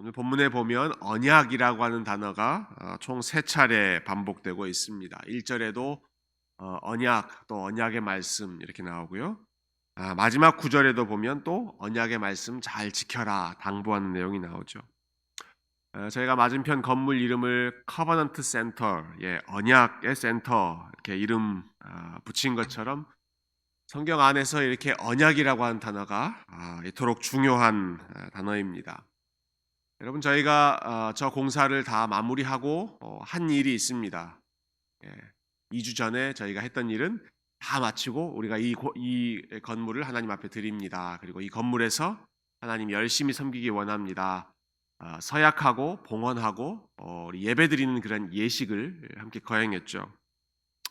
오늘 본문에 보면 언약이라고 하는 단어가 총 3차례 반복되고 있습니다. 1절에도 언약, 또 언약의 말씀 이렇게 나오고요. 마지막 9절에도 보면 또 언약의 말씀 잘 지켜라 당부하는 내용이 나오죠. 저희가 맞은편 건물 이름을 커버넌트 센터, 언약의 센터 이렇게 이름 붙인 것처럼 성경 안에서 이렇게 언약이라고 하는 단어가 이토록 중요한 단어입니다. 여러분, 저희가 저 공사를 다 마무리하고 한 일이 있습니다. 2주 전에 저희가 했던 일은 다 마치고 우리가 이 건물을 하나님 앞에 드립니다. 그리고 이 건물에서 하나님 열심히 섬기기 원합니다. 서약하고 봉헌하고 우리 예배드리는 그런 예식을 함께 거행했죠.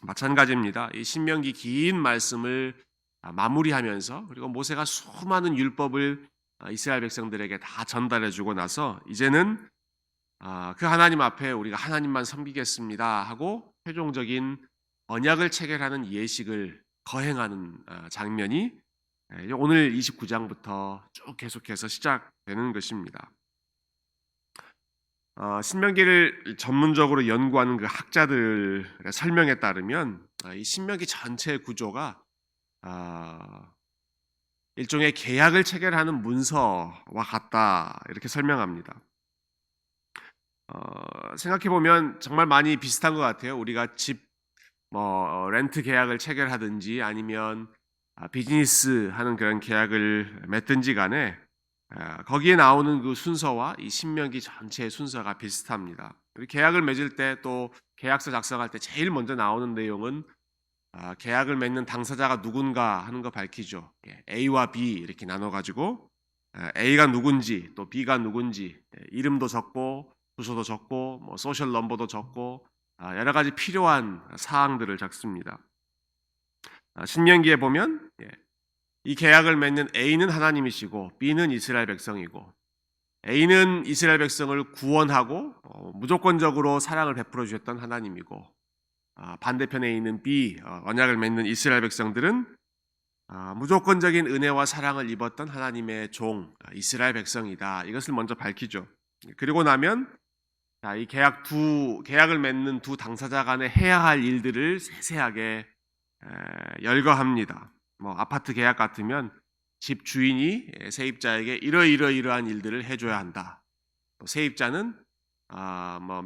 마찬가지입니다. 이 신명기 긴 말씀을 마무리하면서, 그리고 모세가 수많은 율법을 이스라엘 백성들에게 다 전달해주고 나서 이제는 그 하나님 앞에 우리가 하나님만 섬기겠습니다 하고 최종적인 언약을 체결하는 예식을 거행하는 장면이 오늘 29장부터 쭉 계속해서 시작되는 것입니다. 신명기를 전문적으로 연구하는 그 학자들의 설명에 따르면 이 신명기 전체의 구조가 일종의 계약을 체결하는 문서와 같다 이렇게 설명합니다. 생각해보면 정말 많이 비슷한 것 같아요. 우리가 집 렌트 계약을 체결하든지 아니면 비즈니스 하는 그런 계약을 맺든지 간에 거기에 나오는 그 순서와 이 신명기 전체의 순서가 비슷합니다. 우리 계약을 맺을 때, 또 계약서 작성할 때 제일 먼저 나오는 내용은 계약을 맺는 당사자가 누군가 하는 거 밝히죠. A와 B 이렇게 나눠가지고 A가 누군지 또 B가 누군지 이름도 적고 주소도 적고 소셜 넘버도 적고 여러 가지 필요한 사항들을 적습니다. 신명기에 보면 이 계약을 맺는 A는 하나님이시고 B는 이스라엘 백성이고, A는 이스라엘 백성을 구원하고 무조건적으로 사랑을 베풀어 주셨던 하나님이고, 반대편에 있는 B, 언약을 맺는 이스라엘 백성들은 무조건적인 은혜와 사랑을 입었던 하나님의 종 이스라엘 백성이다. 이것을 먼저 밝히죠. 그리고 나면 이 계약을 맺는 두 당사자 간에 해야 할 일들을 세세하게 열거합니다. 아파트 계약 같으면 집 주인이 세입자에게 이러이러이러한 일들을 해줘야 한다. 또 세입자는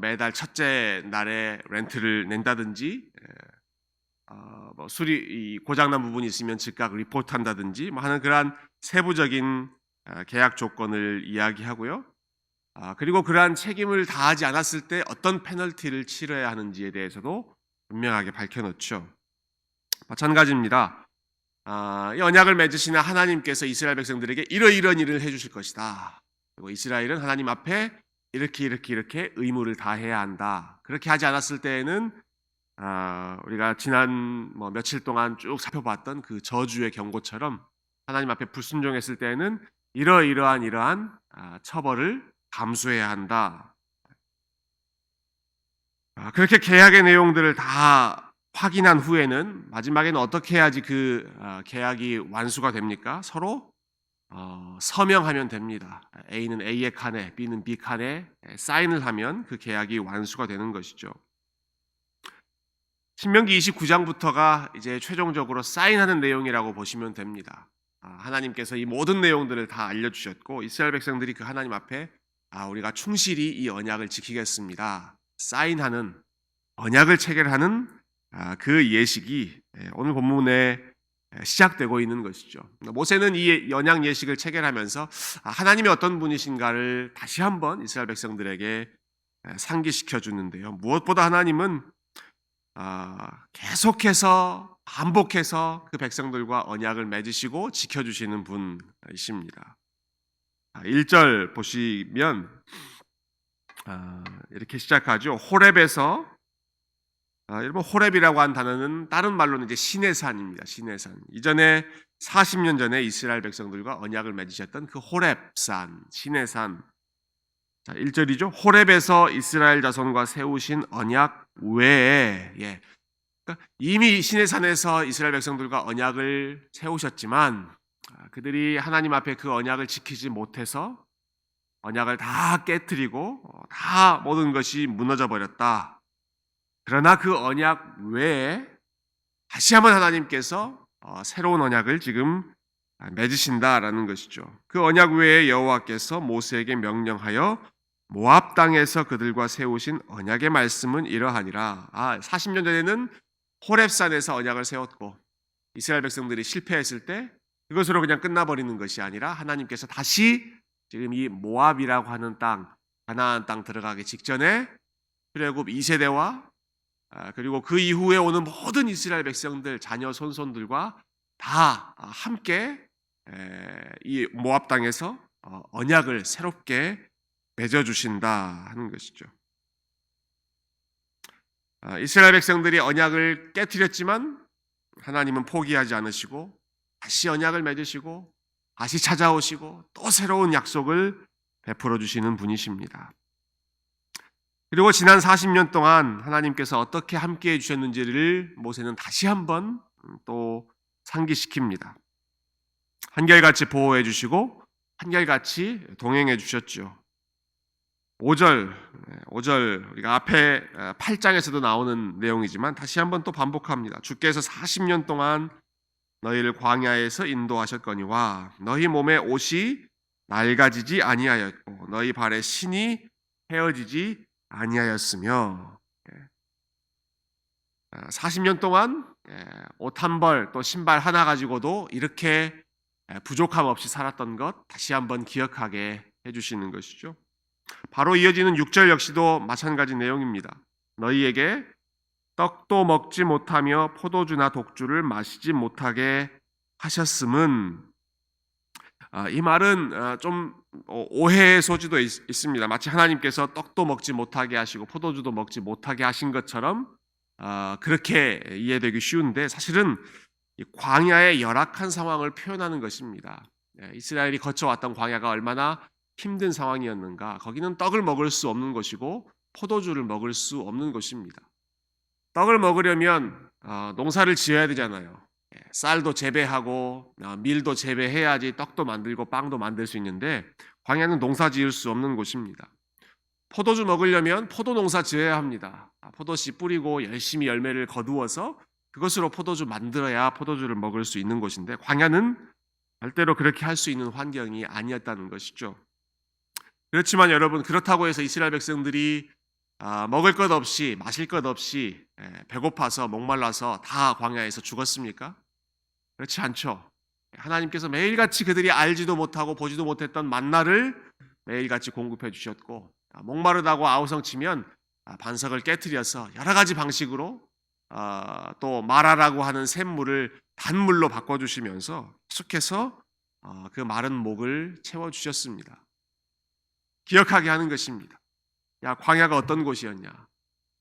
매달 첫째 날에 렌트를 낸다든지, 수리 고장난 부분이 있으면 즉각 리포트한다든지 하는 그러한 세부적인 계약 조건을 이야기하고요. 그리고 그러한 책임을 다하지 않았을 때 어떤 페널티를 치러야 하는지에 대해서도 분명하게 밝혀놓죠. 마찬가지입니다. 이 언약을 맺으시는 하나님께서 이스라엘 백성들에게 이러이러한 일을 해주실 것이다. 그리고 이스라엘은 하나님 앞에 이렇게 의무를 다해야 한다. 그렇게 하지 않았을 때에는 우리가 지난 며칠 동안 쭉 살펴봤던 그 저주의 경고처럼 하나님 앞에 불순종했을 때에는 이러한 처벌을 감수해야 한다. 그렇게 계약의 내용들을 다 확인한 후에는 마지막에는 어떻게 해야지 그 계약이 완수가 됩니까? 서로 서명하면 됩니다. A는 A의 칸에, B는 B 칸에 사인을 하면 그 계약이 완수가 되는 것이죠. 신명기 29장부터가 이제 최종적으로 사인하는 내용이라고 보시면 됩니다. 하나님께서 이 모든 내용들을 다 알려주셨고, 이스라엘 백성들이 그 하나님 앞에 우리가 충실히 이 언약을 지키겠습니다. 사인하는, 언약을 체결하는 그 예식이 오늘 본문에 시작되고 있는 것이죠. 모세는 이 언약 예식을 체결하면서 하나님이 어떤 분이신가를 다시 한번 이스라엘 백성들에게 상기시켜 주는데요. 무엇보다 하나님은 계속해서 반복해서 그 백성들과 언약을 맺으시고 지켜주시는 분이십니다. 1절 보시면 이렇게 시작하죠. 호렙에서, 여러분, 호렙이라고 한 단어는 다른 말로는 이제 시내산입니다. 시내산. 이전에 40년 전에 이스라엘 백성들과 언약을 맺으셨던 그 호렙산, 시내산. 1절이죠. 호렙에서 이스라엘 자손과 세우신 언약 외에, 그러니까 이미 시내산에서 이스라엘 백성들과 언약을 세우셨지만 그들이 하나님 앞에 그 언약을 지키지 못해서 언약을 다 깨뜨리고 다 모든 것이 무너져 버렸다. 그러나 그 언약 외에 다시 한번 하나님께서 새로운 언약을 지금 맺으신다라는 것이죠. 그 언약 외에 여호와께서 모세에게 명령하여 모압 땅에서 그들과 세우신 언약의 말씀은 이러하니라. 40년 전에는 호렙산에서 언약을 세웠고 이스라엘 백성들이 실패했을 때 그것으로 그냥 끝나버리는 것이 아니라 하나님께서 다시 지금 이 모압이라고 하는 땅, 가나안 땅 들어가기 직전에 출애굽 2세대와 그리고 그 이후에 오는 모든 이스라엘 백성들, 자녀 손손들과 다 함께 이 모압 땅에서 언약을 새롭게 맺어주신다 하는 것이죠. 이스라엘 백성들이 언약을 깨뜨렸지만 하나님은 포기하지 않으시고 다시 언약을 맺으시고 다시 찾아오시고 또 새로운 약속을 베풀어 주시는 분이십니다. 그리고 지난 40년 동안 하나님께서 어떻게 함께해 주셨는지를 모세는 다시 한번 또 상기시킵니다. 한결같이 보호해 주시고 한결같이 동행해 주셨죠. 5절 우리가 앞에 8장에서도 나오는 내용이지만 다시 한번 또 반복합니다. 주께서 40년 동안 너희를 광야에서 인도하셨거니와 너희 몸에 옷이 낡아지지 아니하였고 너희 발에 신이 헤어지지 아니하였으며 40년 동안 옷 한 벌 또 신발 하나 가지고도 이렇게 부족함 없이 살았던 것 다시 한번 기억하게 해주시는 것이죠. 바로 이어지는 6절 역시도 마찬가지 내용입니다. 너희에게 떡도 먹지 못하며 포도주나 독주를 마시지 못하게 하셨음은 이 말은 좀 오해의 소지도 있습니다. 마치 하나님께서 떡도 먹지 못하게 하시고 포도주도 먹지 못하게 하신 것처럼 그렇게 이해되기 쉬운데 사실은 광야의 열악한 상황을 표현하는 것입니다. 이스라엘이 거쳐왔던 광야가 얼마나 힘든 상황이었는가. 거기는 떡을 먹을 수 없는 것이고 포도주를 먹을 수 없는 것입니다. 떡을 먹으려면 농사를 지어야 되잖아요. 쌀도 재배하고 밀도 재배해야지 떡도 만들고 빵도 만들 수 있는데 광야는 농사 지을 수 없는 곳입니다. 포도주 먹으려면 포도 농사 지어야 합니다. 포도씨 뿌리고 열심히 열매를 거두어서 그것으로 포도주 만들어야 포도주를 먹을 수 있는 곳인데 광야는 절대로 그렇게 할 수 있는 환경이 아니었다는 것이죠. 그렇지만 여러분, 그렇다고 해서 이스라엘 백성들이 먹을 것 없이 마실 것 없이 배고파서 목말라서 다 광야에서 죽었습니까? 그렇지 않죠. 하나님께서 매일같이 그들이 알지도 못하고 보지도 못했던 만나를 매일같이 공급해 주셨고 목마르다고 아우성치면 반석을 깨트려서 여러 가지 방식으로 또 마라라고 하는 샘물을 단물로 바꿔주시면서 계속해서 그 마른 목을 채워주셨습니다. 기억하게 하는 것입니다. 야, 광야가 어떤 곳이었냐?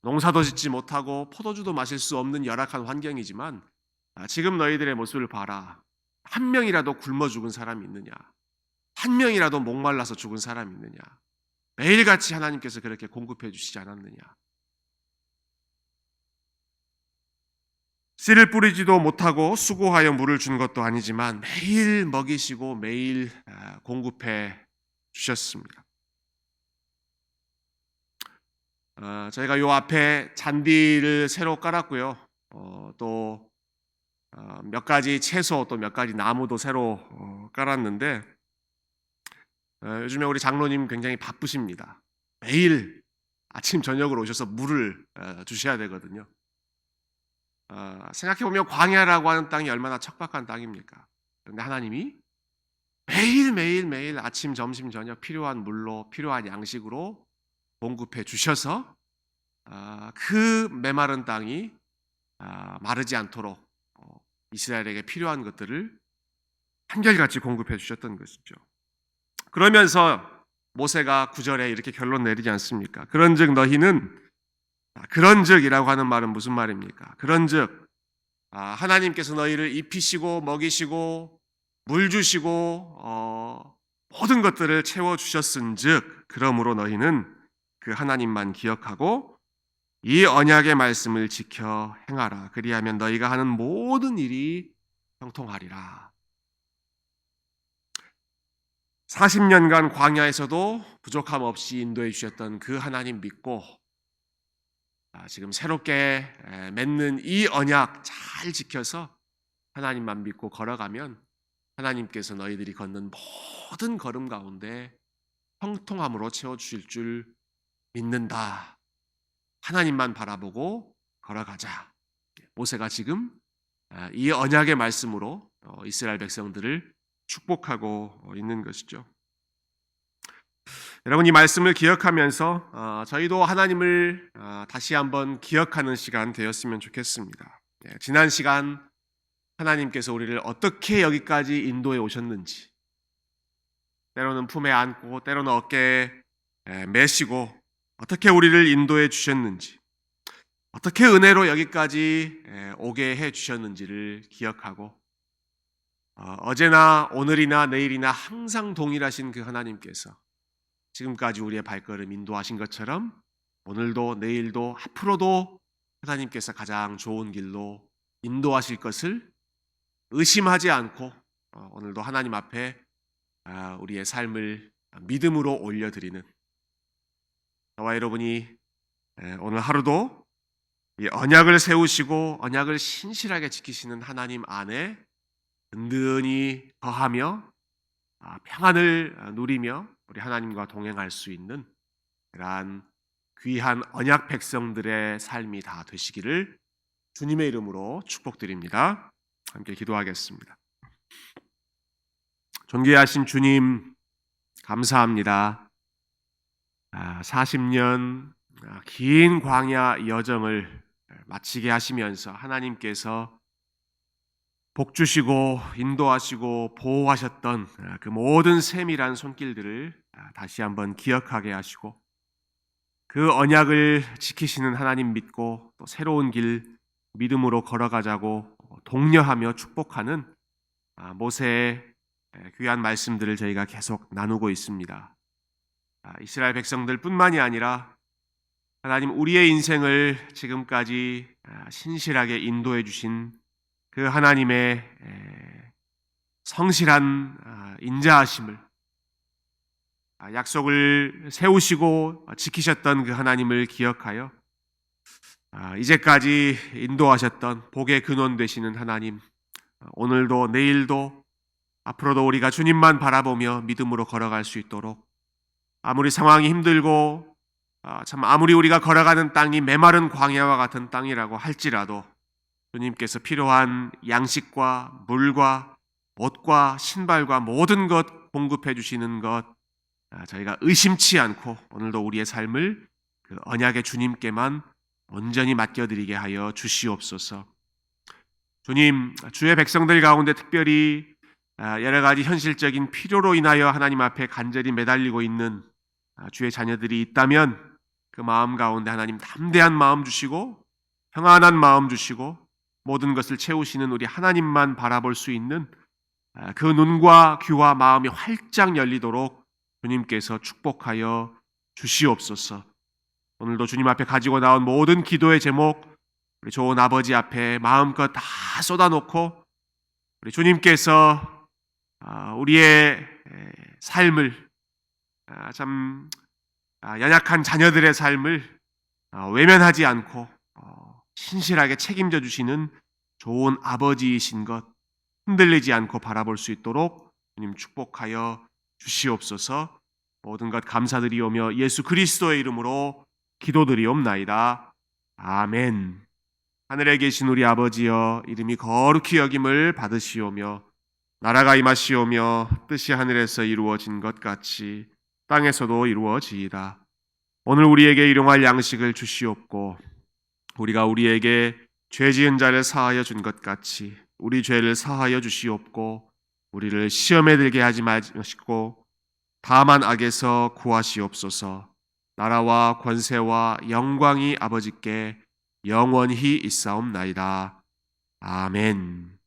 농사도 짓지 못하고 포도주도 마실 수 없는 열악한 환경이지만 지금 너희들의 모습을 봐라. 한 명이라도 굶어 죽은 사람이 있느냐? 한 명이라도 목말라서 죽은 사람이 있느냐? 매일같이 하나님께서 그렇게 공급해 주시지 않았느냐? 씨를 뿌리지도 못하고 수고하여 물을 준 것도 아니지만 매일 먹이시고 매일 공급해 주셨습니다. 저희가 요 앞에 잔디를 새로 깔았고요. 또 몇 가지 채소 또 몇 가지 나무도 새로 깔았는데 요즘에 우리 장로님 굉장히 바쁘십니다. 매일 아침 저녁으로 오셔서 물을 주셔야 되거든요. 생각해보면 광야라고 하는 땅이 얼마나 척박한 땅입니까? 그런데 하나님이 매일 아침 점심 저녁 필요한 물로 필요한 양식으로 공급해 주셔서 그 메마른 땅이 마르지 않도록 이스라엘에게 필요한 것들을 한결같이 공급해 주셨던 것이죠. 그러면서 모세가 9절에 이렇게 결론 내리지 않습니까? 그런즉 너희는 그런즉이라고 하는 말은 무슨 말입니까? 그런즉 하나님께서 너희를 입히시고 먹이시고 물 주시고 모든 것들을 채워주셨은즉 그러므로 너희는 그 하나님만 기억하고 이 언약의 말씀을 지켜 행하라. 그리하면 너희가 하는 모든 일이 형통하리라. 40년간 광야에서도 부족함 없이 인도해 주셨던 그 하나님 믿고 지금 새롭게 맺는 이 언약 잘 지켜서 하나님만 믿고 걸어가면 하나님께서 너희들이 걷는 모든 걸음 가운데 형통함으로 채워주실 줄 믿는다. 하나님만 바라보고 걸어가자. 모세가 지금 이 언약의 말씀으로 이스라엘 백성들을 축복하고 있는 것이죠. 여러분, 이 말씀을 기억하면서 저희도 하나님을 다시 한번 기억하는 시간 되었으면 좋겠습니다. 지난 시간 하나님께서 우리를 어떻게 여기까지 인도해 오셨는지, 때로는 품에 안고 때로는 어깨에 메시고 어떻게 우리를 인도해 주셨는지, 어떻게 은혜로 여기까지 오게 해 주셨는지를 기억하고 어제나 오늘이나 내일이나 항상 동일하신 그 하나님께서 지금까지 우리의 발걸음 인도하신 것처럼 오늘도 내일도 앞으로도 하나님께서 가장 좋은 길로 인도하실 것을 의심하지 않고 오늘도 하나님 앞에 우리의 삶을 믿음으로 올려드리는 저와 여러분이 오늘 하루도 이 언약을 세우시고 언약을 신실하게 지키시는 하나님 안에 든든히 거하며 평안을 누리며 우리 하나님과 동행할 수 있는 그러한 귀한 언약 백성들의 삶이 다 되시기를 주님의 이름으로 축복드립니다. 함께 기도하겠습니다. 존귀하신 주님, 감사합니다. 40년 긴 광야 여정을 마치게 하시면서 하나님께서 복 주시고 인도하시고 보호하셨던 그 모든 세밀한 손길들을 다시 한번 기억하게 하시고 그 언약을 지키시는 하나님 믿고 또 새로운 길 믿음으로 걸어가자고 독려하며 축복하는 모세의 귀한 말씀들을 저희가 계속 나누고 있습니다. 이스라엘 백성들뿐만이 아니라 하나님 우리의 인생을 지금까지 신실하게 인도해 주신 그 하나님의 성실한 인자하심을, 약속을 세우시고 지키셨던 그 하나님을 기억하여 이제까지 인도하셨던 복의 근원 되시는 하나님, 오늘도 내일도 앞으로도 우리가 주님만 바라보며 믿음으로 걸어갈 수 있도록 아무리 상황이 힘들고 아무리 우리가 걸어가는 땅이 메마른 광야와 같은 땅이라고 할지라도 주님께서 필요한 양식과 물과 옷과 신발과 모든 것 공급해 주시는 것 저희가 의심치 않고 오늘도 우리의 삶을 그 언약의 주님께만 온전히 맡겨드리게 하여 주시옵소서. 주님, 주의 백성들 가운데 특별히 여러 가지 현실적인 필요로 인하여 하나님 앞에 간절히 매달리고 있는 주의 자녀들이 있다면 그 마음 가운데 하나님 담대한 마음 주시고 평안한 마음 주시고 모든 것을 채우시는 우리 하나님만 바라볼 수 있는 그 눈과 귀와 마음이 활짝 열리도록 주님께서 축복하여 주시옵소서. 오늘도 주님 앞에 가지고 나온 모든 기도의 제목 우리 좋은 아버지 앞에 마음껏 다 쏟아놓고 우리 주님께서 우리의 삶을 참 연약한 자녀들의 삶을 외면하지 않고 신실하게 책임져 주시는 좋은 아버지이신 것 흔들리지 않고 바라볼 수 있도록 주님 축복하여 주시옵소서. 모든 것 감사드리오며 예수 그리스도의 이름으로 기도드리옵나이다. 아멘. 하늘에 계신 우리 아버지여, 이름이 거룩히 여김을 받으시오며 나라가 임하시오며 뜻이 하늘에서 이루어진 것 같이 땅에서도 이루어지이다. 오늘 우리에게 일용할 양식을 주시옵고 우리가 우리에게 죄 지은 자를 사하여 준 것 같이 우리 죄를 사하여 주시옵고 우리를 시험에 들게 하지 마시고 다만 악에서 구하시옵소서. 나라와 권세와 영광이 아버지께 영원히 있사옵나이다. 아멘.